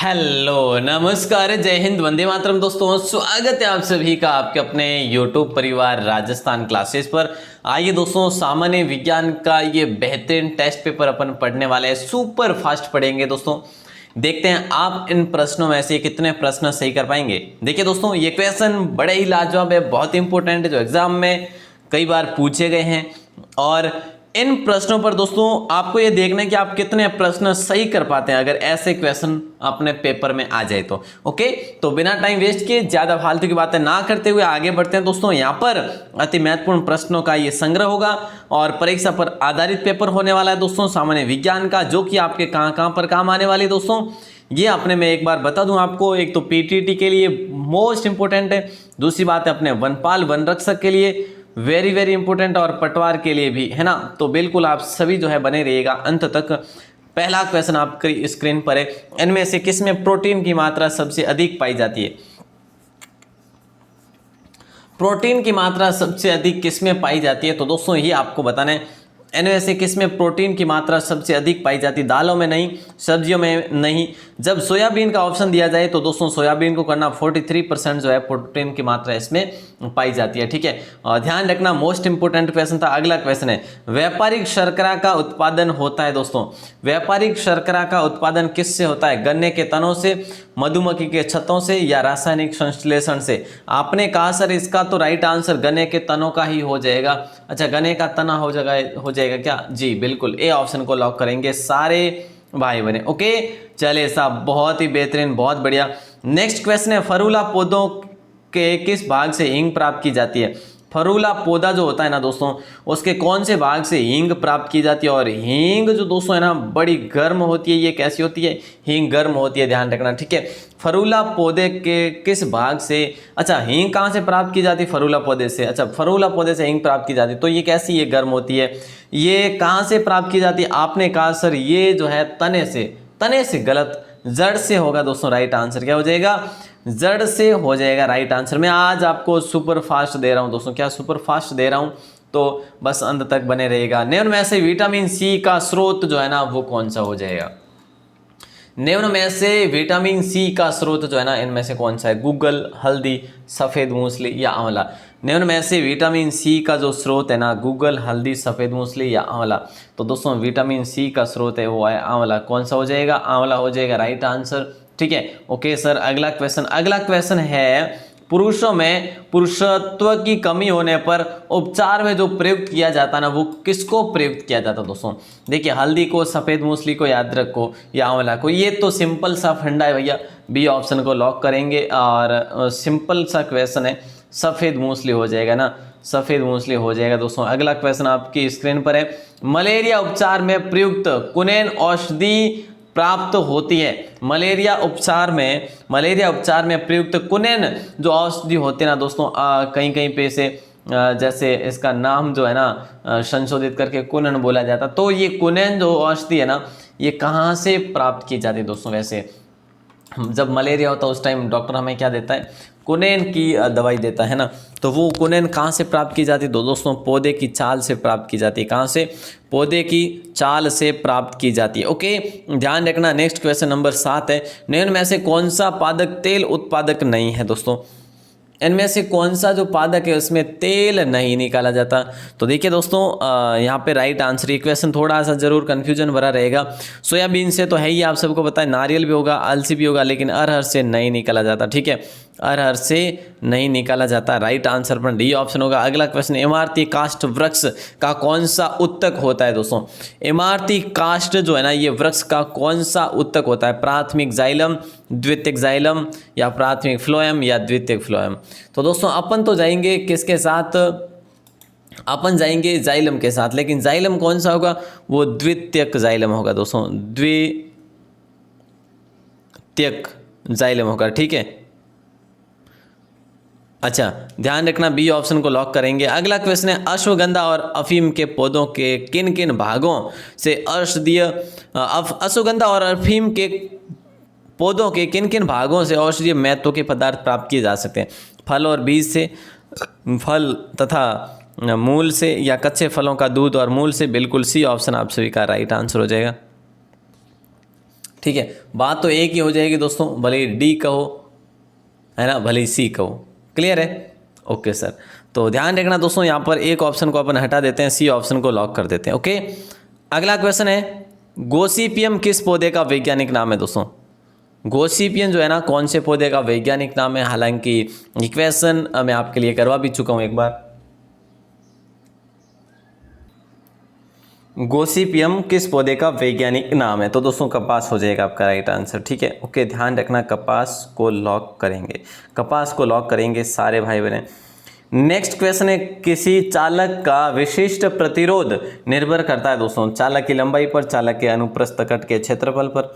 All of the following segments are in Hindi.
हेलो नमस्कार जय हिंद वंदे मातरम। दोस्तों स्वागत है आप सभी का आपके अपने YouTube परिवार राजस्थान क्लासेस पर। आइए दोस्तों, सामान्य विज्ञान का ये बेहतरीन टेस्ट पेपर अपन पढ़ने वाले हैं, सुपर फास्ट पढ़ेंगे दोस्तों। देखते हैं आप इन प्रश्नों में से कितने प्रश्न सही कर पाएंगे। देखिए दोस्तों, ये क्वेश्चन बड़े ही लाजवाब है, बहुत इंपॉर्टेंट है, जो एग्जाम में कई बार पूछे गए हैं। और इन प्रश्नों पर दोस्तों आपको ये देखना है कि आप कितने प्रश्न सही कर पाते हैं अगर ऐसे क्वेश्चन अपने पेपर में आ जाए तो। ओके, तो बिना टाइम वेस्ट किए, ज्यादा फालतू की बातें ना करते हुए आगे बढ़ते हैं दोस्तों। यहाँ पर अति महत्वपूर्ण प्रश्नों का ये संग्रह होगा और परीक्षा पर आधारित पेपर होने वाला है दोस्तों, सामान्य विज्ञान का, जो कि आपके कहाँ कहाँ पर काम आने वाली है दोस्तों। ये अपने में एक बार बता दूं आपको, एक तो पीटीटी के लिए मोस्ट इंपोर्टेंट है, दूसरी बात है अपने वनपाल वन रक्षक के लिए वेरी वेरी इंपॉर्टेंट, और पटवार के लिए भी, है ना। तो बिल्कुल आप सभी जो है बने रहिएगा अंत तक। पहला क्वेश्चन आपकी स्क्रीन पर है, इनमें से किसमें प्रोटीन की मात्रा सबसे अधिक पाई जाती है? प्रोटीन की मात्रा सबसे अधिक किसमें पाई जाती है? तो दोस्तों ये आपको बताना है, इनमें से किसमें प्रोटीन की मात्रा सबसे अधिक पाई जाती है? दालों में नहीं, सब्जियों में नहीं। जब सोयाबीन का ऑप्शन दिया जाए तो दोस्तों सोयाबीन को करना 43% जो है प्रोटीन की मात्रा इसमें पाई जाती है, ठीक है। और ध्यान रखना, मोस्ट इंपोर्टेंट क्वेश्चन था। अगला क्वेश्चन है, व्यापारिक शर्करा का उत्पादन होता है दोस्तों, व्यापारिक शर्करा का उत्पादन किससे होता है? गन्ने के तनों से, मधुमक्खी के छत्तों से, या रासायनिक संश्लेषण से? आपने कहा सर इसका तो राइट आंसर गन्ने के तनों का ही हो जाएगा। अच्छा, गन्ने का तना हो जाएगा क्या? जी बिल्कुल, ए ऑप्शन को लॉक करेंगे सारे भाई बने। ओके, चले साहब, बहुत ही बेहतरीन, बहुत बढ़िया। नेक्स्ट क्वेश्चन है, फरूला पौधों के किस भाग से हींग प्राप्त की जाती है? फरूला पौधा जो होता है ना दोस्तों, उसके कौन से भाग से हींग प्राप्त की जाती है? और हींग जो दोस्तों है ना बड़ी गर्म होती है। ये कैसी होती है? हींग गर्म होती है, ध्यान रखना, ठीक है। फरूला पौधे के किस भाग से, अच्छा हींग कहाँ से प्राप्त की जाती है? फरूला पौधे से। अच्छा, फरूला पौधे से हींग प्राप्त की जाती है, तो ये कैसी, ये गर्म होती है। ये कहाँ से प्राप्त की जाती है? आपने कहा सर ये जो है तने से। तने से गलत, जड़ से होगा दोस्तों राइट आंसर। क्या हो जाएगा? जड़ से हो जाएगा राइट आंसर। मैं आज आपको सुपर फास्ट दे रहा हूं दोस्तों, क्या सुपर फास्ट दे रहा हूं, तो बस अंत तक बने रहेगा। निम्न में से विटामिन सी का स्रोत जो है ना वो कौन सा हो जाएगा? निम्न में से विटामिन सी का स्रोत जो है ना इनमें से कौन सा है? गूगल, हल्दी, सफेद मूंगफली या आंवला? निम्न में से विटामिन सी का जो स्रोत है ना, गूगल, हल्दी, सफेद मूंगफली या आंवला? तो दोस्तों विटामिन सी का स्रोत है वो है आंवला। कौन सा हो जाएगा? आंवला हो जाएगा राइट आंसर, ठीक है। ओके सर, अगला क्वेश्चन है, पुरुषों में पुरुषत्व की कमी होने पर उपचार में जो प्रयुक्त किया जाता है ना वो किसको प्रयुक्त किया जाता है दोस्तों? देखिए, हल्दी को, सफेद मूंगफली को, अदरक को या आंवला को? ये तो सिंपल सा फंडा है भैया, बी ऑप्शन को लॉक करेंगे। और सिंपल सा क्वेश्चन है, सफेद मूंगफली हो जाएगा ना, सफेद मूंगफली हो जाएगा दोस्तों। अगला क्वेश्चन आपकी स्क्रीन पर है, मलेरिया उपचार में प्रयुक्त कुनैन औषधि प्राप्त होती है? मलेरिया उपचार में प्रयुक्त कुनैन जो औषधि होती है ना दोस्तों, कहीं कहीं पे से जैसे इसका नाम जो है ना संशोधित करके कुनैन बोला जाता, तो ये कुनैन जो औषधि है ना ये कहाँ से प्राप्त की जाती है दोस्तों? वैसे जब मलेरिया होता है उस टाइम डॉक्टर हमें क्या देता है? कुनैन की दवाई देता है ना। तो वो कुनैन कहाँ से प्राप्त की जाती है? तो दोस्तों पौधे की छाल से प्राप्त की जाती है। कहाँ से? पौधे की छाल से प्राप्त की जाती है। ओके, ध्यान रखना। नेक्स्ट क्वेश्चन नंबर 7 है, निम्न में से कौन सा पादप तेल उत्पादक नहीं है दोस्तों? इनमें से कौन सा जो पादप है उसमें तेल नहीं निकाला जाता? तो देखिए दोस्तों, यहाँ पे राइट आंसर, ये क्वेश्चन थोड़ा सा जरूर कंफ्यूजन भरा रहेगा। सोयाबीन से तो है ही, आप सबको पता है, नारियल भी होगा, अलसी भी होगा, लेकिन अरहर से नहीं निकाला जाता, ठीक है। अरहर से नहीं निकाला जाता, राइट आंसर पर डी ऑप्शन होगा। अगला क्वेश्चन, इमारती काष्ठ वृक्ष का कौन सा उत्तक होता है दोस्तों? इमारती काष्ठ जो है ना ये वृक्ष का कौन सा उत्तक होता है? प्राथमिक जाइलम, द्वितीयक जाइलम, या प्राथमिक फ्लोएम या द्वितीयक फ्लोएम? तो दोस्तों अपन तो जाएंगे किसके साथ? अपन जाएंगे जाइलम के साथ, लेकिन जाइलम कौन सा होगा? वो द्वितीयक जाइलम होगा दोस्तों, द्वितीयक जाइलम होगा, ठीक है। अच्छा, ध्यान रखना, बी ऑप्शन को लॉक करेंगे। अगला क्वेश्चन है, अश्वगंधा और अफीम के पौधों के किन किन भागों से औषधीय, अश्वगंधा और अफीम के पौधों के किन किन भागों से औषधीय महत्व के पदार्थ प्राप्त किए जा सकते हैं? फल और बीज से, फल तथा मूल से, या कच्चे फलों का दूध और मूल से? बिल्कुल सी ऑप्शन आप सभी का राइट आंसर हो जाएगा, ठीक है, बात तो एक ही हो जाएगी दोस्तों, भले ही डी कहो है ना, भले ही सी कहो। क्लियर है? Okay sir. तो ध्यान रखना दोस्तों, यहाँ पर एक ऑप्शन को अपन हटा देते हैं, सी ऑप्शन को लॉक कर देते हैं। ओके, अगला क्वेश्चन है, गोसिपियम किस पौधे का वैज्ञानिक नाम है दोस्तों? गोसिपियम जो है ना, कौन से पौधे का वैज्ञानिक नाम है? हालांकि ये क्वेश्चन मैं आपके लिए करवा भी चुका हूँ एक बार। गोसिपियम किस पौधे का वैज्ञानिक नाम है? तो दोस्तों कपास हो जाएगा आपका राइट आंसर। ठीक है, ओके, ध्यान रखना, कपास को लॉक करेंगे, कपास को लॉक करेंगे सारे भाई बहन। नेक्स्ट क्वेश्चन है, किसी चालक का विशिष्ट प्रतिरोध निर्भर करता है दोस्तों चालक की लंबाई पर, चालक के अनुप्रस्थ कट के क्षेत्रफल पर,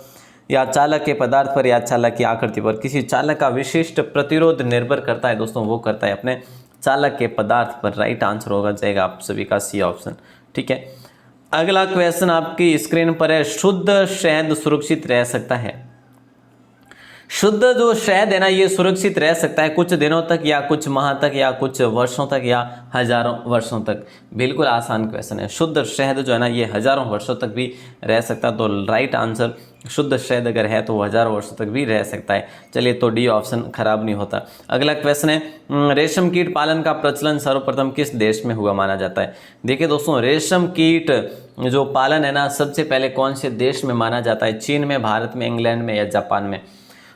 या चालक के पदार्थ पर, या चालक की आकृति पर। किसी चालक का विशिष्ट प्रतिरोध निर्भर करता है दोस्तों, वो करता है अपने चालक के पदार्थ पर। राइट आंसर होगा जाएगा आप सभी का सी ऑप्शन। ठीक है, अगला क्वेश्चन आपकी स्क्रीन पर है, शुद्ध शहद सुरक्षित रह सकता है? शुद्ध जो शहद है ना, ये सुरक्षित रह सकता है कुछ दिनों तक, या कुछ माह तक, या कुछ वर्षों तक, या हजारों वर्षों तक। बिल्कुल आसान क्वेश्चन है। शुद्ध शहद जो है ना, ये हजारों वर्षों तक भी रह सकता है। तो राइट आंसर, शुद्ध शहद अगर है तो वो हजारों वर्षों तक भी रह सकता है। चलिए, तो डी ऑप्शन खराब नहीं होता। अगला क्वेश्चन है, रेशम कीट पालन का प्रचलन सर्वप्रथम किस देश में हुआ माना जाता है? देखिए दोस्तों, रेशम कीट जो पालन है ना, सबसे पहले कौन से देश में माना जाता है? चीन में, भारत में, इंग्लैंड में, या जापान में?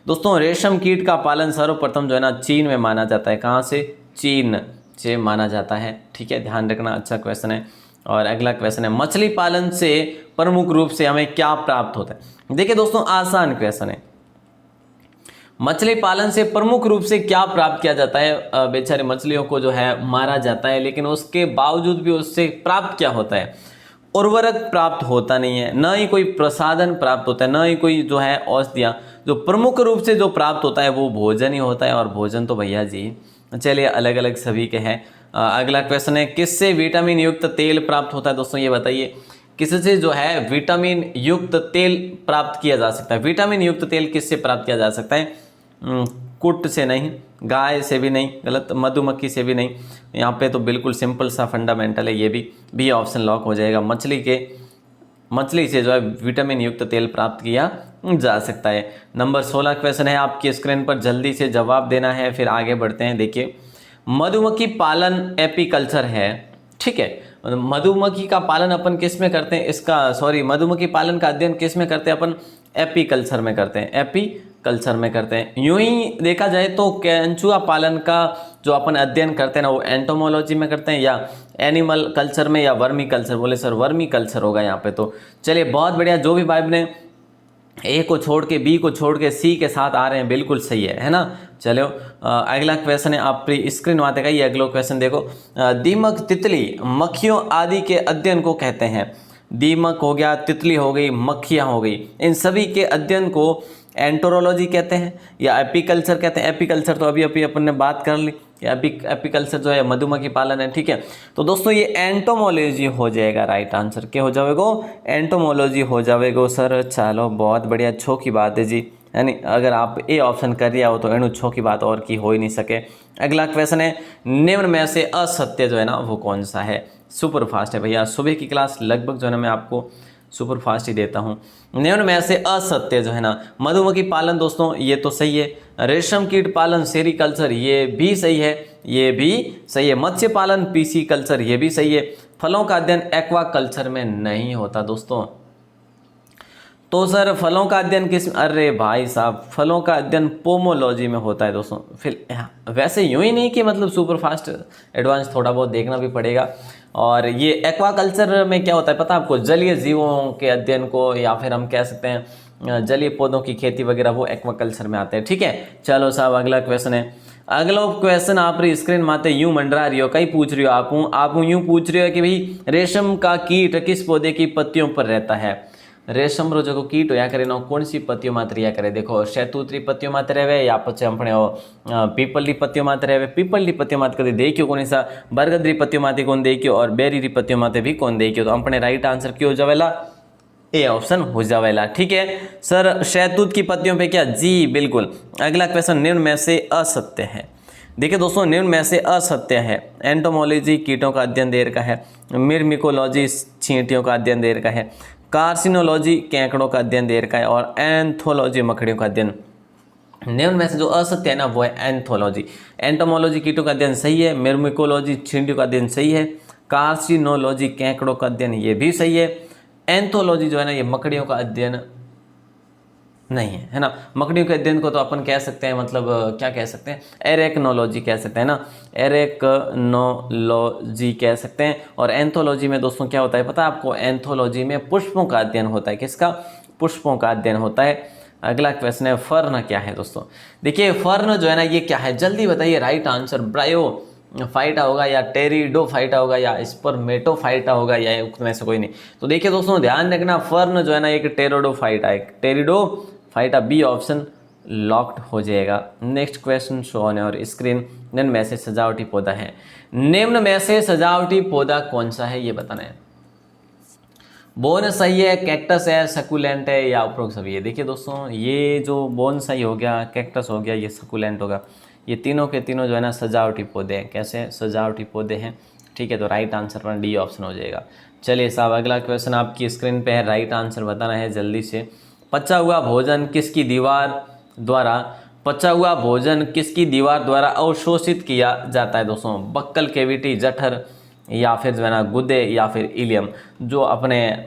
दोस्तों रेशम कीट का पालन सर्वप्रथम जो है ना, चीन में माना जाता है। कहाँ से? चीन से माना जाता है। ठीक है, ध्यान रखना, अच्छा क्वेश्चन है। और अगला क्वेश्चन है, मछली पालन से प्रमुख रूप से हमें क्या प्राप्त होता है? देखिए दोस्तों, आसान क्वेश्चन है। मछली पालन से प्रमुख रूप से क्या प्राप्त किया जाता है? बेचारे मछलियों को जो है मारा जाता है, लेकिन उसके बावजूद भी उससे प्राप्त क्या होता है? उर्वरक प्राप्त होता नहीं है, न ही कोई प्रसाधन प्राप्त होता है, न ही कोई जो है औषधियाँ। जो प्रमुख रूप से जो प्राप्त होता है वो भोजन ही होता है, और भोजन तो भैया जी चलिए अलग अलग सभी के हैं। अगला क्वेश्चन है, किससे विटामिन युक्त तेल प्राप्त होता है? दोस्तों ये बताइए, किससे जो है विटामिन युक्त तेल प्राप्त किया जा सकता है? विटामिन युक्त तेल किससे प्राप्त किया जा सकता है? कुट से नहीं, गाय से भी नहीं, गलत, मधुमक्खी से भी नहीं। यहाँ पे तो बिल्कुल सिंपल सा फंडामेंटल है, ये भी ऑप्शन लॉक हो जाएगा। मछली से जो है विटामिन युक्त तेल प्राप्त किया जा सकता है। नंबर 16 क्वेश्चन है आपकी स्क्रीन पर, जल्दी से जवाब देना है, फिर आगे बढ़ते हैं। देखिए, मधुमक्खी पालन एपीकल्चर है। ठीक है, मधुमक्खी का पालन अपन किस में करते हैं? मधुमक्खी पालन का अध्ययन किस में करते हैं अपन? एपीकल्चर में करते हैं, एपीकल्चर में करते हैं। यूं ही देखा जाए तो केंचुआ पालन का जो अपन अध्ययन करते हैं ना, वो एंटोमोलॉजी में करते हैं, या एनिमल कल्चर में, या वर्मी कल्चर? बोले सर वर्मी कल्चर होगा यहाँ पे। तो चलिए बहुत बढ़िया, जो भी भाई ने ए को छोड़ के, बी को छोड़ के सी के साथ आ रहे हैं, बिल्कुल सही है ना। चलो अगला क्वेश्चन है आप स्क्रीन माते का, ये अगला क्वेश्चन देखो, दीमक, तितली, मक्खियों आदि के अध्ययन को कहते हैं? दीमक हो गया, तितली हो गई, मक्खियाँ हो गई, इन सभी के अध्ययन को एंटोरोलॉजी कहते हैं या एपीकल्चर कहते हैं? एपीकल्चर तो अभी अपन ने बात कर ली, एपीकल्चर जो है मधुमक्खी पालन है। ठीक है, तो दोस्तों ये एंटोमोलॉजी हो जाएगा राइट आंसर। क्या हो जाएगा? एंटोमोलॉजी हो जाएगा सर। चलो बहुत बढ़िया, अच्छो की बात है जी, यानी अगर आप ए ऑप्शन कर दिया हो तो एनु छो की बात और की हो ही नहीं सके। अगला क्वेश्चन है, निम्न में से असत्य जो है ना वो कौन सा है? सुपर फास्ट है भैया, सुबह की क्लास लगभग जो है ना मैं आपको सुपर फास्ट ही देता हूँ। निम्न में से असत्य जो है ना, मधुमक्खी पालन दोस्तों ये तो सही है, रेशम कीट पालन सेरिकल्चर ये भी सही है, ये भी सही है, मत्स्य पालन पीसी कल्चर ये भी सही है, फलों का अध्ययन एक्वा कल्चर में नहीं होता दोस्तों। तो सर फलों का अध्ययन किस? अरे भाई साहब, फलों का अध्ययन पोमोलॉजी में होता है दोस्तों। फिर वैसे यूं ही नहीं कि मतलब सुपर फास्ट, एडवांस थोड़ा बहुत देखना भी पड़ेगा। और ये एक्वाकल्चर में क्या होता है पता है आपको? जलीय जीवों के अध्ययन को, या फिर हम कह सकते हैं जलीय पौधों की खेती वगैरह, वो एक्वाकल्चर में आते हैं। ठीक है, चलो साहब अगला क्वेश्चन है। अगला क्वेश्चन आप स्क्रीन माते यूं मंडरा रही हो, कई पूछ रही हो आप यूं पूछ रही हो कि भाई रेशम का कीट किस पौधे की पत्तियों पर रहता है? रेशम रो जो कीट होया करे ना कौन सी पत्तियों मात्र रिया करे? देखो शहतूतरी पत्तियों मात्र रहे, या पचे अपने पीपल पत्तियों मात्र रहे। पीपल पत्तियों मात्र कभी देखियो कौन सा, बरगदरी पत्तियों माते कौन देखियो, और बेरी पत्तियों माते भी कौन देखियो। तो अपने राइट आंसर क्यों हो जावेला? ए ऑप्शन हो जावेला। ठीक है सर, शहतूत की पत्तियों पे क्या? जी बिल्कुल। अगला क्वेश्चन, निम्न में से असत्य है। देखिए दोस्तों, निम्न में से असत्य है। एंटोमोलॉजी कीटों का अध्ययन देर का है, मिर्मिकोलॉजी चींटियों का अध्ययन देर का है, कार्सिनोलॉजी केकड़ों का अध्ययन देर का है और एंथोलॉजी मकड़ियों का अध्ययन। निम्न में से जो असत्य है ना वो है एंथोलॉजी। एंटोमोलॉजी कीटों का अध्ययन सही है, मिर्मिकोलॉजी चींटियों का अध्ययन सही है, कार्सिनोलॉजी केकड़ों का अध्ययन ये भी सही है, एंथोलॉजी जो है ना ये मकड़ियों का अध्ययन नहीं है, है ना। मकड़ियों के अध्ययन को तो अपन कह सकते हैं, मतलब क्या कह सकते हैं, एरेक्नोलॉजी कह सकते हैं ना, एरेक्नोलॉजी कह सकते हैं। और एंथोलॉजी में दोस्तों क्या होता है पता है आपको, एंथोलॉजी में पुष्पों का अध्ययन होता है। किसका? पुष्पों का अध्ययन होता है। अगला क्वेश्चन है, फर्न क्या है दोस्तों? देखिए फर्न जो है ना ये क्या है, जल्दी बताइए। राइट आंसर ब्रायो फाइटा होगा या टेरिडोफाइटा होगा या स्पर्मेटोफाइटा होगा या उक्त में से कोई नहीं। तो देखिए दोस्तों ध्यान रखना, फर्न जो है ना एक टेरिडोफाइटा है, टेरिडोफाइटा, बी ऑप्शन लॉक्ड हो जाएगा। Next question show on your screen. निम्न में से सजावटी पौधा है, निम्न में से सजावटी पौधा कौन सा है ये बताना है। बोनसाई है, कैक्टस है, सकुलेंट है या उपरोक्त सभी है। देखिए दोस्तों ये जो बोनसाई हो गया, कैक्टस हो गया, ये सकुलेंट होगा, ये तीनों के तीनों जो है ना सजावटी पौधे हैं। कैसे? सजावटी पौधे हैं, ठीक है। तो राइट आंसर पर डी ऑप्शन हो जाएगा। चलिए साहब अगला क्वेश्चन आपकी स्क्रीन पे है, राइट आंसर बताना है जल्दी से। पचा हुआ भोजन किसकी दीवार द्वारा अवशोषित किया जाता है दोस्तों? बक्कल कैविटी, जठर या फिर जो है ना गुदे या फिर इलियम। जो अपने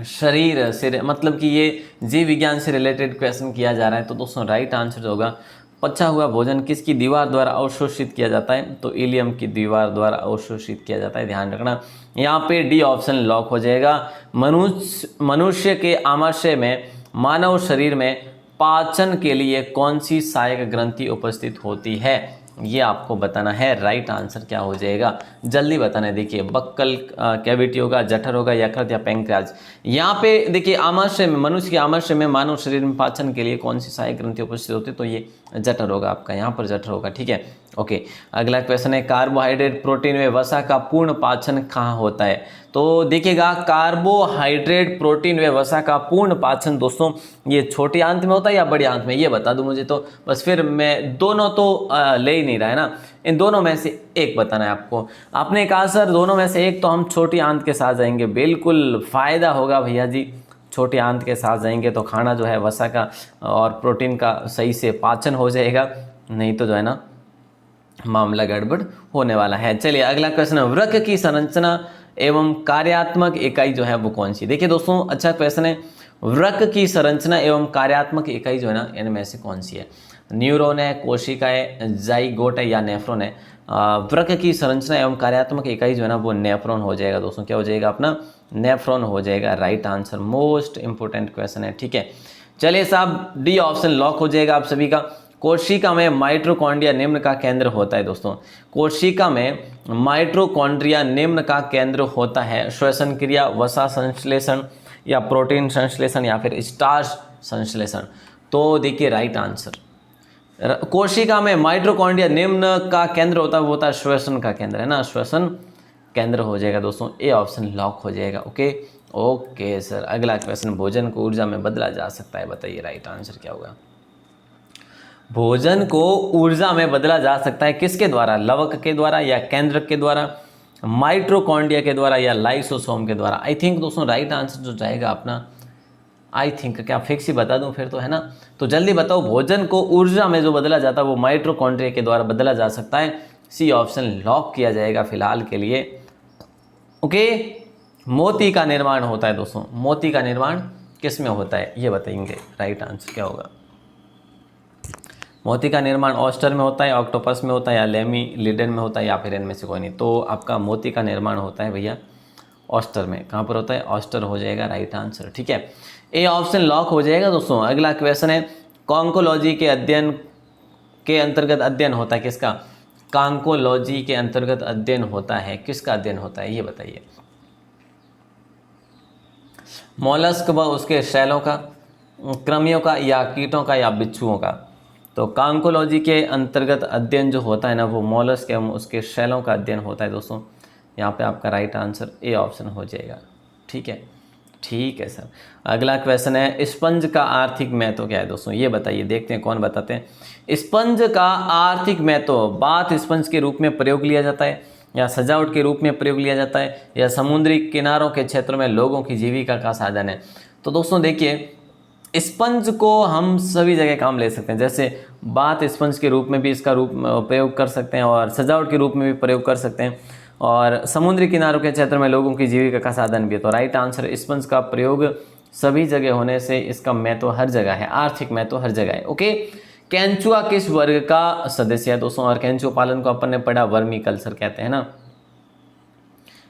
शरीर से मतलब कि ये जीव विज्ञान से रिलेटेड क्वेश्चन किया जा रहा है। तो दोस्तों राइट आंसर होगा पचा हुआ भोजन किसकी दीवार द्वारा अवशोषित किया जाता है? तो इलियम की दीवार द्वारा अवशोषित किया जाता है, ध्यान रखना। यहाँ पे डी ऑप्शन लॉक हो जाएगा। मनुष्य के आमाशय में, मानव शरीर में पाचन के लिए कौन सी सहायक ग्रंथि उपस्थित होती है ये आपको बताना है। राइट आंसर क्या हो जाएगा जल्दी बताना है। देखिए बक्कल कैविटी होगा, जठर होगा, यकृत या पैंक्रियाज। यहाँ पे देखिए आमाशय में, मनुष्य के आमाशय में मानव शरीर में पाचन के लिए कौन सी सहायक ग्रंथि उपस्थित होती है? तो ये जठर होगा आपका, यहाँ पर जठर होगा, ठीक है। ओके अगला क्वेश्चन है, कार्बोहाइड्रेट, प्रोटीन व वसा का पूर्ण पाचन कहाँ होता है? तो देखिएगा कार्बोहाइड्रेट, प्रोटीन व वसा का पूर्ण पाचन दोस्तों ये छोटी आंत में होता है या बड़ी आंत में, ये बता दूं मुझे तो बस। फिर मैं दोनों तो ले ही नहीं रहा है ना, इन दोनों में से एक बताना है आपको। आपने कहा सर दोनों में से एक, तो हम छोटी आंत के साथ जाएंगे, बिल्कुल फ़ायदा होगा भैया जी। छोटी आंत के साथ जाएंगे तो खाना जो है वसा का और प्रोटीन का सही से पाचन हो जाएगा, नहीं तो जो है ना मामला गड़बड़ होने वाला है। चलिए अगला क्वेश्चन है, वृक्क की संरचना एवं कार्यात्मक इकाई जो है वो कौन सी? देखिए दोस्तों अच्छा क्वेश्चन है, वृक्क की संरचना एवं कार्यात्मक इकाई जो है ना इनमें से कौन सी है? न्यूरॉन है, कोशिका है, जाइगोट है या नेफ्रॉन है? वृक्क की संरचना एवं कार्यात्मक इकाई जो है ना वो नेफ्रॉन हो जाएगा दोस्तों। क्या हो जाएगा अपना? नेफ्रॉन हो जाएगा। Right answer, most important question है, ठीक है। चलिए साहब डी ऑप्शन लॉक हो जाएगा आप सभी का। कोशिका में माइटोकॉन्ड्रिया निम्न का केंद्र होता है दोस्तों। कोशिका में माइटोकॉन्ड्रिया निम्न का केंद्र होता है। श्वसन क्रिया, वसा संश्लेषण या प्रोटीन संश्लेषण या फिर स्टार्च संश्लेषण। तो देखिए राइट आंसर, कोशिका में माइटोकॉन्ड्रिया निम्न का केंद्र होता है, वो होता है श्वसन का केंद्र, है ना, श्वसन केंद्र हो जाएगा दोस्तों। ए ऑप्शन लॉक हो जाएगा। ओके सर अगला क्वेश्चन, भोजन को ऊर्जा में बदला जा सकता है, बताइए राइट आंसर क्या होगा? भोजन को ऊर्जा में बदला जा सकता है किसके द्वारा? लवक के द्वारा या केंद्रक के द्वारा, माइटोकॉन्ड्रिया के द्वारा या लाइसोसोम के द्वारा? आई थिंक दोस्तों राइट आंसर जो जाएगा अपना, आई थिंक क्या फिक्स ही बता दूं फिर तो, है ना। तो जल्दी बताओ, भोजन को ऊर्जा में जो बदला जाता है वो माइटोकॉन्ड्रिया के द्वारा बदला जा सकता है। सी ऑप्शन लॉक किया जाएगा फिलहाल के लिए। ओके मोती का निर्माण होता है दोस्तों, मोती का निर्माण किस में होता है ये बताएंगे, राइट आंसर क्या होगा? मोती का निर्माण ऑयस्टर में होता है, ऑक्टोपस में होता है या लेमी-लिडन में होता है या फिर इनमें से कोई नहीं। तो आपका मोती का निर्माण होता है भैया ऑयस्टर में। कहाँ पर होता है? ऑयस्टर हो जाएगा राइट आंसर, ठीक है। ए ऑप्शन लॉक हो जाएगा दोस्तों। अगला क्वेश्चन है, कॉन्कोलॉजी के अध्ययन के अंतर्गत अध्ययन होता है किसका? कॉन्कोलॉजी के अंतर्गत अध्ययन होता है किसका? अध्ययन होता है ये बताइए। मॉलस्क व उसके शैलों का, कृमियों का या कीटों का या बिच्छुओं का? तो कॉन्कोलॉजी के अंतर्गत अध्ययन जो होता है ना वो मॉलस्क एवं उसके शैलों का अध्ययन होता है दोस्तों। यहाँ पे आपका राइट आंसर ए ऑप्शन हो जाएगा, ठीक है। ठीक है सर। अगला क्वेश्चन है, स्पंज का आर्थिक महत्व क्या है दोस्तों, ये बताइए। देखते हैं कौन बताते हैं। स्पंज का आर्थिक महत्व, बाथ स्पंज के रूप में प्रयोग लिया जाता है, या सजावट के रूप में प्रयोग लिया जाता है, या समुद्री किनारों के क्षेत्र में लोगों की जीविका का साधन है। तो दोस्तों देखिए, स्पंज को हम सभी जगह काम ले सकते हैं, जैसे बाथ स्पंज के रूप में भी इसका प्रयोग कर सकते हैं, और सजावट के रूप में भी प्रयोग कर सकते हैं, और समुद्री किनारों के क्षेत्र में लोगों की जीविका का साधन भी है। तो राइट आंसर, स्पंज का प्रयोग सभी जगह होने से इसका महत्व हर जगह है, आर्थिक महत्व हर जगह है। ओके, केंचुआ किस वर्ग का सदस्य है दोस्तों, और केंचुआ पालन को अपन ने पढ़ा वर्मी कल्चर कहते हैं ना।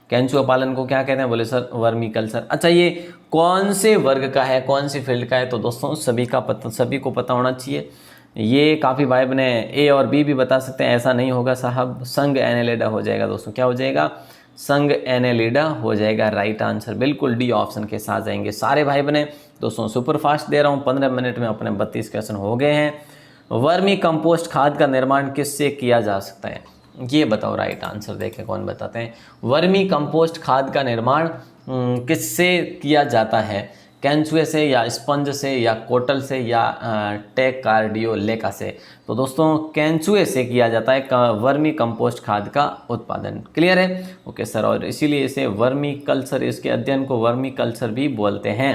केंचुआ पालन को क्या कहते हैं, बोले सर वर्मी कल्चर। अच्छा, ये कौन से वर्ग का है, कौन सी फील्ड का है, तो दोस्तों सभी को पता होना चाहिए। ये काफ़ी भाई बने ए और बी भी बता सकते हैं, ऐसा नहीं होगा साहब, संघ एनेलिडा हो जाएगा दोस्तों। क्या हो जाएगा, संघ एनेलिडा हो जाएगा राइट आंसर। बिल्कुल डी ऑप्शन के साथ जाएंगे सारे भाई बने। दोस्तों सुपर फास्ट दे रहा हूँ, 15 मिनट में अपने 32 क्वेश्चन हो गए हैं। वर्मी कंपोस्ट खाद का निर्माण किससे किया जा सकता है, ये बताओ राइट आंसर। देखें कौन बताते हैं। वर्मी कंपोस्ट खाद का निर्माण किससे किया जाता है, केंचुए से, या स्पंज से, या कोटल से, या टेकार्डियोलेका से। तो दोस्तों केंचुए से किया जाता है वर्मी कंपोस्ट खाद का उत्पादन। क्लियर है, ओके सर। और इसीलिए इसे वर्मी कल्चर, इसके अध्ययन को वर्मी कल्चर भी बोलते हैं।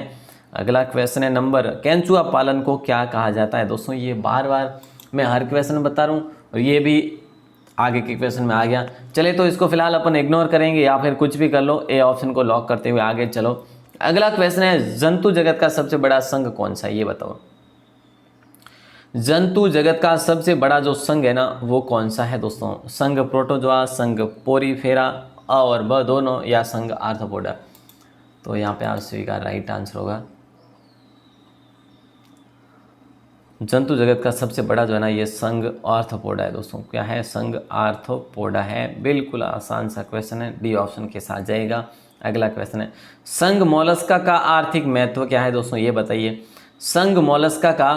अगला क्वेश्चन है नंबर, केंचुआ पालन को क्या कहा जाता है दोस्तों। ये बार बार मैं हर क्वेश्चन बता रहा हूँ, और ये भी आगे के क्वेश्चन में आ गया। चले तो इसको फिलहाल अपन इग्नोर करेंगे, या फिर कुछ भी कर लो, ए ऑप्शन को लॉक करते हुए आगे चलो। अगला क्वेश्चन है, जंतु जगत का सबसे बड़ा संघ कौन सा है, ये बताओ। जंतु जगत का सबसे बड़ा जो संघ है ना, वो कौन सा है दोस्तों। संघ प्रोटोजोआ, संघ पोरीफेरा, अ और ब दोनों, या संघ आर्थ्रोपोडा। तो यहाँ पे आप सभी का राइट आंसर होगा, जंतु जगत का सबसे बड़ा जो है ना, ये संघ आर्थ्रोपोडा है दोस्तों। क्या है, संघ आर्थ्रोपोडा है। बिल्कुल आसान सा क्वेश्चन है, डी ऑप्शन के साथ जाएगा। अगला क्वेश्चन है, संघ मोलस्का का आर्थिक महत्व क्या है दोस्तों, ये बताइए। संघ मोलस्का का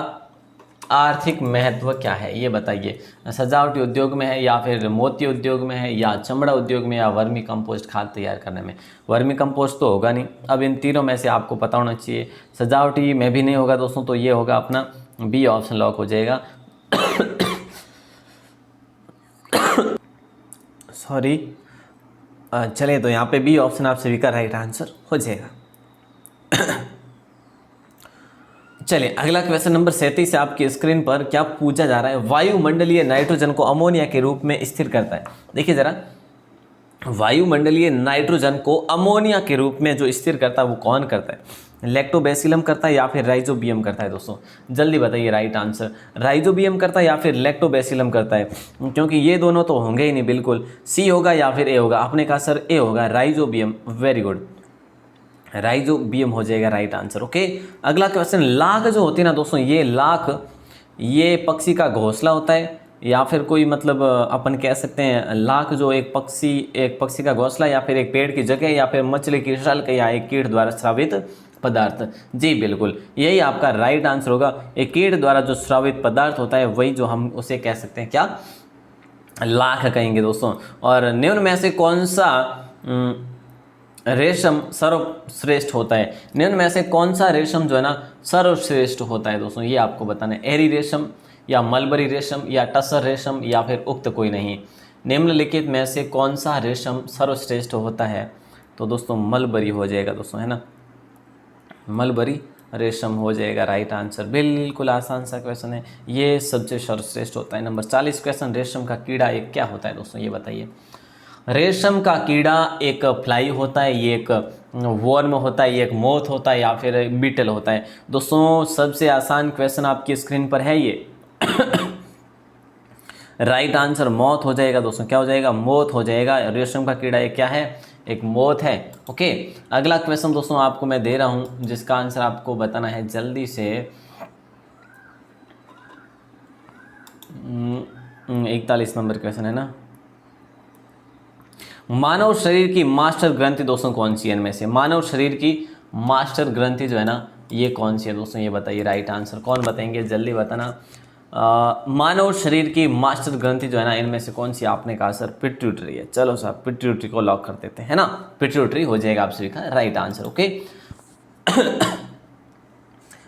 आर्थिक महत्व क्या है, ये बताइए। सजावटी उद्योग में है, या फिर मोती उद्योग में है, या चमड़ा उद्योग में, या वर्मी कंपोस्ट खाद तैयार करने में। वर्मी कंपोस्ट तो होगा नहीं, अब इन तीनों में से आपको पता होना चाहिए। सजावटी में भी नहीं होगा दोस्तों, तो ये होगा अपना बी ऑप्शन लॉक हो जाएगा। सॉरी, चलिए तो यहाँ पे बी ऑप्शन आप सभी का राइट आंसर हो जाएगा। चलिए अगला क्वेश्चन नंबर 37 आपकी स्क्रीन पर क्या पूछा जा रहा है, वायुमंडलीय नाइट्रोजन को अमोनिया के रूप में स्थिर करता है। देखिए जरा, वायुमंडलीय नाइट्रोजन को अमोनिया के रूप में जो स्थिर करता है वो कौन करता है, लैक्टोबैसिलम करता है या फिर राइजोबियम करता है। दोस्तों जल्दी बताइए राइट आंसर, राइजोबियम करता है या फिर लैक्टोबैसिलम करता है, क्योंकि ये दोनों तो होंगे ही नहीं। बिल्कुल सी होगा या फिर ए होगा। आपने कहा सर ए होगा, राइजोबियम। वेरी गुड, राइजोबियम हो जाएगा राइट आंसर। ओके, अगला क्वेश्चन, लाख जो होती है ना दोस्तों, ये लाख ये पक्षी का घोंसला होता है, या फिर कोई मतलब अपन कह सकते हैं लाख जो एक पक्षी का घोंसला, या फिर एक पेड़ की जगह, या फिर मछली की शाल्क, या एक कीट द्वारा स्रावित पदार्थ। जी बिल्कुल, यही आपका राइट आंसर होगा। एक कीट द्वारा जो स्रावित पदार्थ होता है वही जो हम उसे कह सकते हैं क्या, लाख कहेंगे दोस्तों। और निम्न में से कौन सा रेशम सर्वश्रेष्ठ होता है, निम्न में से कौन सा रेशम जो है ना सर्वश्रेष्ठ होता है दोस्तों, ये आपको बताना है। एरी रेशम, या मलबरी रेशम, या टसर रेशम, या फिर उक्त कोई नहीं। निम्नलिखित में से कौन सा रेशम सर्वश्रेष्ठ होता है, तो दोस्तों मलबरी हो जाएगा दोस्तों, है ना, मलबरी रेशम हो जाएगा राइट आंसर। बिल्कुल आसान सा क्वेश्चन है, ये सबसे सर्वश्रेष्ठ होता है। नंबर 40 क्वेश्चन, रेशम का कीड़ा एक क्या होता है दोस्तों, ये बताइए। रेशम का कीड़ा एक फ्लाई होता है, ये एक वर्म होता है, ये एक मोथ होता है, या फिर बीटल होता है। दोस्तों सबसे आसान क्वेश्चन आपकी स्क्रीन पर है ये। राइट आंसर मौत हो जाएगा दोस्तों। क्या हो जाएगा, मोथ हो जाएगा। रेशम का कीड़ा एक क्या है, एक मोथ है। ओके, अगला क्वेश्चन दोस्तों आपको मैं दे रहा हूं, जिसका आंसर आपको बताना है जल्दी से। 41 नंबर क्वेश्चन है ना। मानव शरीर की मास्टर ग्रंथि दोस्तों कौन सी है इनमें से, मानव शरीर की मास्टर ग्रंथि जो है ना ये कौन सी है दोस्तों, ये बताइए राइट आंसर। कौन बताएंगे, जल्दी बताना। मानव शरीर की मास्टर ग्रंथि जो है ना इनमें से कौन सी, आपने कहा सर पिट्यूटरी है। चलो सर पिट्यूटरी को लॉक कर देते हैं ना, पिट्यूटरी हो जाएगा आप सभी का राइट आंसर। ओके,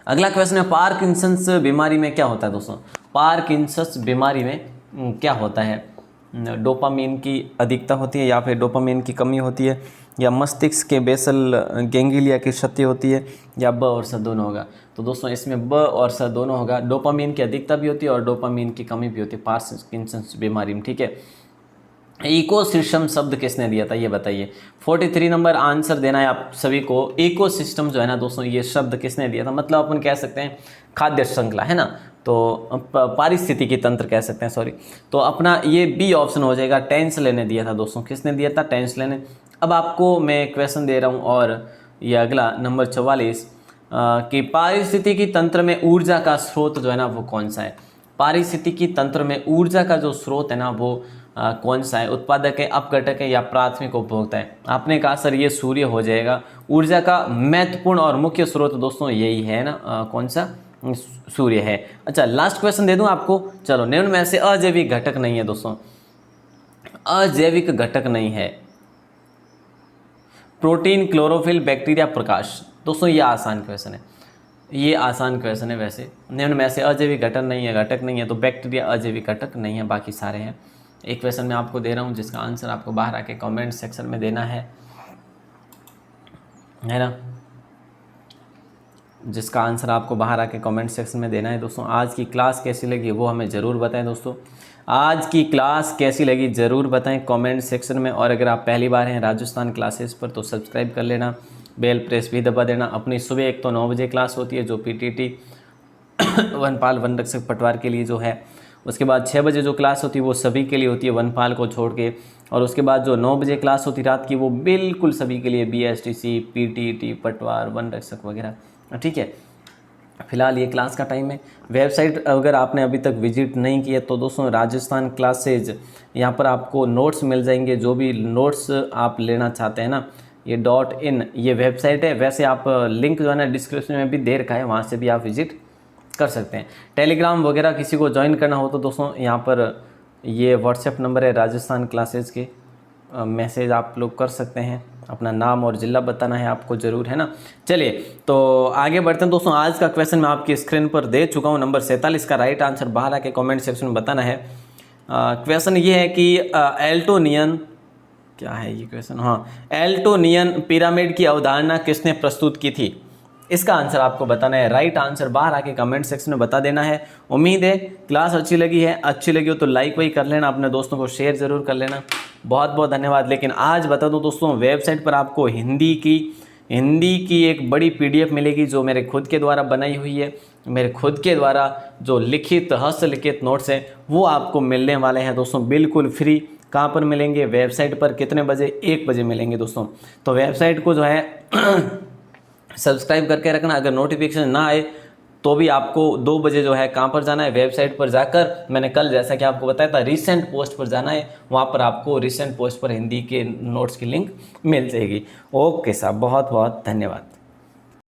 अगला क्वेश्चन है, पार्किंसंस बीमारी में क्या होता है दोस्तों? पार्किंसंस बीमारी में क्या होता है? डोपामीन की अधिकता होती है, या फिर डोपामीन की कमी होती है, या मस्तिष्क के बेसल गैंग्लिया की क्षति होती है, या ब और स दोनों होगा? तो दोस्तों इसमें ब और स दोनों होगा। डोपामीन की अधिकता भी होती है और डोपामीन की कमी भी होती है पार्किंसंस बीमारी में, ठीक है। इकोसिस्टम शब्द किसने दिया था ये बताइए। 43 नंबर आंसर देना है आप सभी को। इकोसिस्टम जो है ना दोस्तों, ये शब्द किसने दिया था? मतलब अपन कह सकते हैं खाद्य श्रृंखला, है ना, तो पारिस्थितिकी तंत्र कह सकते हैं, सॉरी। तो अपना ये बी ऑप्शन हो जाएगा। टेंस लेने दिया था दोस्तों, किसने दिया था? टेंस लेने। अब आपको मैं क्वेश्चन दे रहा हूँ, और ये अगला नंबर 44 कि पारिस्थितिकी तंत्र में ऊर्जा का स्रोत जो है ना वो कौन सा है? पारिस्थितिकी तंत्र में ऊर्जा का जो स्रोत है ना वो कौन सा है? उत्पादक है, अपघटक है, या प्राथमिक उपभोक्ता है? आपने कहा सर ये सूर्य हो जाएगा। ऊर्जा का महत्वपूर्ण और मुख्य स्रोत दोस्तों यही है ना, कौन सा? सूर्य है। अच्छा, लास्ट क्वेश्चन दे दूं आपको। चलो, निम्न में से अजैविक घटक नहीं है दोस्तों, अजैविक घटक नहीं है। प्रोटीन, क्लोरोफिल, बैक्टीरिया, प्रकाश। दोस्तों ये आसान क्वेश्चन है, ये आसान क्वेश्चन है। वैसे निम्न में से अजैविक घटक नहीं है, घटक नहीं है, तो बैक्टीरिया अजैविक घटक नहीं है, बाकी सारे हैं। एक क्वेश्चन मैं आपको दे रहा हूँ जिसका आंसर आपको बाहर आके कमेंट सेक्शन में देना है ना, जिसका आंसर आपको बाहर आके कमेंट सेक्शन में देना है। दोस्तों आज की क्लास कैसी लगी वो हमें ज़रूर बताएं। दोस्तों आज की क्लास कैसी लगी ज़रूर बताएं कमेंट सेक्शन में। और अगर आप पहली बार हैं राजस्थान क्लासेस पर तो सब्सक्राइब कर लेना, बेल प्रेस भी दबा देना। अपनी सुबह एक तो 9 बजे क्लास होती है जो PTT वनपाल वन रक्षक पटवार के लिए जो है, उसके बाद 6 बजे जो क्लास होती है वो सभी के लिए होती है वनपाल को छोड़ के, और उसके बाद जो 9 बजे क्लास होती है रात की वो बिल्कुल सभी के लिए BSTC, PTT, पटवार, वन रक्षक वगैरह, ठीक है। फिलहाल ये क्लास का टाइम है। वेबसाइट अगर आपने अभी तक विजिट नहीं किया तो दोस्तों राजस्थान क्लासेज, यहाँ पर आपको नोट्स मिल जाएंगे, जो भी नोट्स आप लेना चाहते हैं ना, ये .in ये वेबसाइट है। वैसे आप लिंक जो है ना डिस्क्रिप्शन में भी दे रखा है, वहाँ से भी आप विजिट कर सकते हैं। टेलीग्राम वगैरह किसी को ज्वाइन करना हो तो दोस्तों यहाँ पर ये व्हाट्सएप नंबर है राजस्थान क्लासेज के, मैसेज आप लोग कर सकते हैं। अपना नाम और ज़िला बताना है आपको ज़रूर, है ना। चलिए तो आगे बढ़ते हैं दोस्तों। आज का क्वेश्चन मैं आपकी स्क्रीन पर दे चुका हूँ। नंबर 47 का राइट आंसर बाहर आके कमेंट सेक्शन में बताना है। क्वेश्चन ये है कि एल्टोनियन, क्या है ये क्वेश्चन? हाँ, एल्टोनियन पिरामिड की अवधारणा किसने प्रस्तुत की थी? इसका आंसर आपको बताना है। राइट आंसर बाहर आके कमेंट सेक्शन में बता देना है। उम्मीद है क्लास अच्छी लगी है, अच्छी लगी हो तो लाइक वही कर लेना, अपने दोस्तों को शेयर ज़रूर कर लेना। बहुत बहुत धन्यवाद। लेकिन आज बता दूं दोस्तों, वेबसाइट पर आपको हिंदी की एक बड़ी PDF मिलेगी जो मेरे खुद के द्वारा बनाई हुई है। मेरे खुद के द्वारा जो लिखित हस्तलिखित नोट्स हैं वो आपको मिलने वाले हैं दोस्तों, बिल्कुल फ्री। कहाँ पर मिलेंगे? वेबसाइट पर। कितने बजे? 1 बजे मिलेंगे दोस्तों। तो वेबसाइट को जो है सब्सक्राइब करके रखना। अगर नोटिफिकेशन ना आए तो भी आपको 2 बजे जो है कहाँ पर जाना है? वेबसाइट पर जाकर, मैंने कल जैसा कि आपको बताया था रिसेंट पोस्ट पर जाना है, वहाँ पर आपको रिसेंट पोस्ट पर हिंदी के नोट्स की लिंक मिल जाएगी। ओके साहब, बहुत बहुत धन्यवाद।